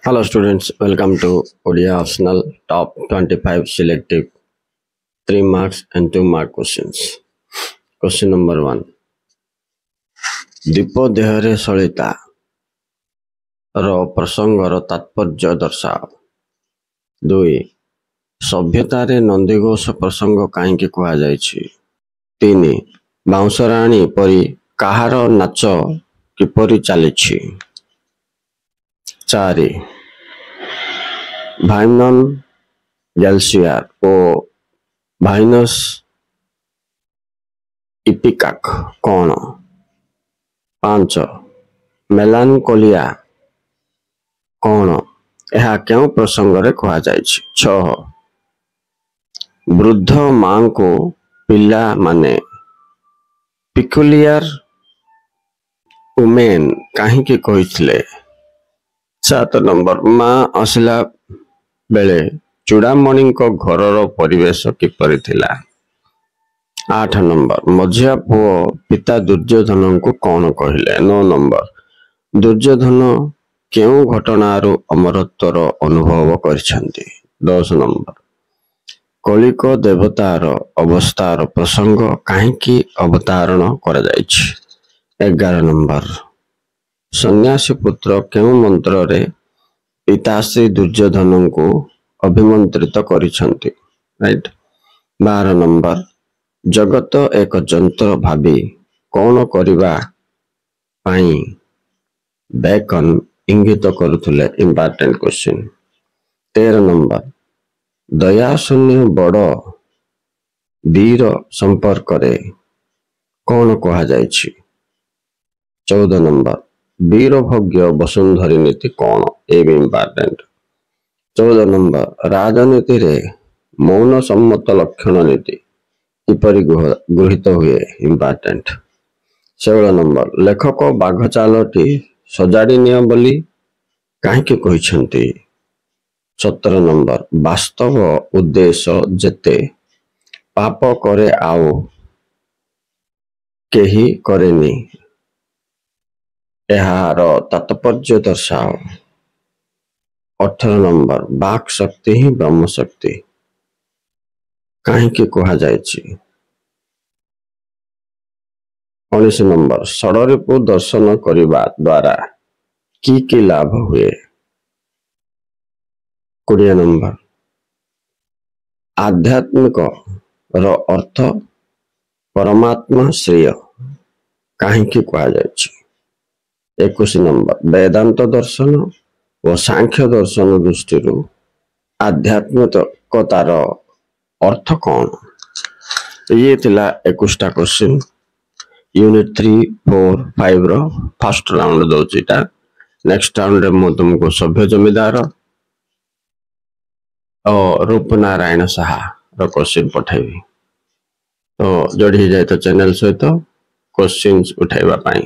Hello students, welcome to Odia Optional Top 25 Selective 3 marks and 2 mark questions. Question number 1. ଦୀପ ଦେହରେ ସଳିତା ର ପ୍ରସଙ୍ଗର ତାତ୍ପର୍ଯ୍ୟ ଦର୍ଶାଅ। 2. ସଭ୍ୟତାରେ ନନ୍ଦିଘୋଷ ପ୍ରସଙ୍ଗ କାହିଁକି କୁହାଯାଇଛି? 3. ବାଉଁଶରାଣୀ ପରି କାହାର ନାଚ କିପରି ଚାଲିଛି? 4. ଭାଇନନ୍ ଗ୍ୟାଲସିଆର ଓ ଭାଇନସ୍ ଇପିକାକ୍ କ'ଣ? 5. ମେଲାନକୋଲିଆ କ'ଣ? ଏହା କେଉଁ ପ୍ରସଙ୍ଗରେ କୁହାଯାଇଛି? 6. ବୃଦ୍ଧ ମାଙ୍କୁ ପିଲାମାନେ ପିକୁଲିଆର ଉମେନ୍ କାହିଁକି କହିଥିଲେ? 7 ନମ୍ବର ମା ଆସିଲା ବେଳେ ଚୂଡ଼ାମଣିଙ୍କ ଘରର ପରିବେଶ କିପରି ଥିଲା? 8 ନମ୍ବର ମଝିଆ ପୁଅ ପିତା ଦୁର୍ଯ୍ୟୋଧନଙ୍କୁ କ'ଣ କହିଲେ? 9 ନମ୍ବର ଦୁର୍ଯ୍ୟୋଧନ କେଉଁ ଘଟଣାରୁ ଅମରତ୍ୱର ଅନୁଭବ କରିଛନ୍ତି? 10 ନମ୍ବର କଳିକ ଦେବତାର ଅବସ୍ଥାର ପ୍ରସଙ୍ଗ କାହିଁକି ଅବତାରଣ କରାଯାଇଛି? 11 ନମ୍ବର ସନ୍ନ୍ୟାସୀ ପୁତ୍ର କେଉଁ ମନ୍ତ୍ରରେ ପିତାଶ୍ରୀ ଦୁର୍ଯ୍ୟୋଧନଙ୍କୁ ଅଭିମନ୍ତ୍ରିତ କରିଛନ୍ତି? ରାଇଟ୍। 12 ନମ୍ବର ଜଗତ ଏକ ଯନ୍ତ୍ର ଭାବି କ'ଣ କରିବା ପାଇଁ ବେକନ୍ ଇଙ୍ଗିତ କରୁଥିଲେ? Important question. 13 ନମ୍ବର ଦୟାଶୂନ୍ୟ ବଡ଼ ବୀର ସମ୍ପର୍କରେ କ'ଣ କୁହାଯାଇଛି? 14 ନମ୍ବର ବୀରଭୋଗ୍ୟ ବସୁନ୍ଧରୀ ନୀତି କ'ଣ? ଏ ବି ଇମ୍ପୋର୍ଟାଣ୍ଟ। 14 ନମ୍ବର ରାଜନୀତିରେ ମୌନ ସମ୍ମତ ଲକ୍ଷଣ ନୀତି କିପରି ଗୃହୀତ ହୁଏ? ଇମ୍ପୋର୍ଟାଣ୍ଟ। 16 ନମ୍ବର ଲେଖକ ବାଘ ଚାଲଟି ସଜାଡ଼ି ନିଅ ବୋଲି କାହିଁକି କହିଛନ୍ତି? 17 ନମ୍ବର ବାସ୍ତବ ଉଦ୍ଦେଶ୍ୟ ଯେତେ ପାପ କରେ ଆଉ କେହି କରେନି, ଏହାର ତାତ୍ପର୍ଯ୍ୟ ଦର୍ଶାଅ। 18 ନମ୍ବର ବାକ୍ ଶକ୍ତି ହିଁ ବ୍ରହ୍ମ ଶକ୍ତି କାହିଁକି କୁହାଯାଇଛି? 19 ନମ୍ବର ଷଡ଼ରିପୁ ଦର୍ଶନ କରିବା ଦ୍ୱାରା କି ଲାଭ ହୁଏ? 20 ନମ୍ବର ଆଧ୍ୟାତ୍ମିକ ର ଅର୍ଥ ପରମାତ୍ମା ଶ୍ରେୟ କାହିଁକି କୁହାଯାଇଛି? 21 ନମ୍ବର ବେଦାନ୍ତ ଦର୍ଶନ ଓ ସାଂଖ୍ୟ ଦର୍ଶନ ଦୃଷ୍ଟିରୁ ଆଧ୍ୟାତ୍ମିକତାର ଅର୍ଥ କ'ଣ? ଇଏ ଥିଲା 21ଟା question. Unit 3, 4, 5 row first round दौची टा। नेक्स्ट राउंड रे मु तुमको सभ्य जमीदार और रूपनारायण साहा रो क्वेश्चन पठाइबी। तो जोड़ी जाए तो चैनल सहित क्वेश्चंस उठाइबा पाई।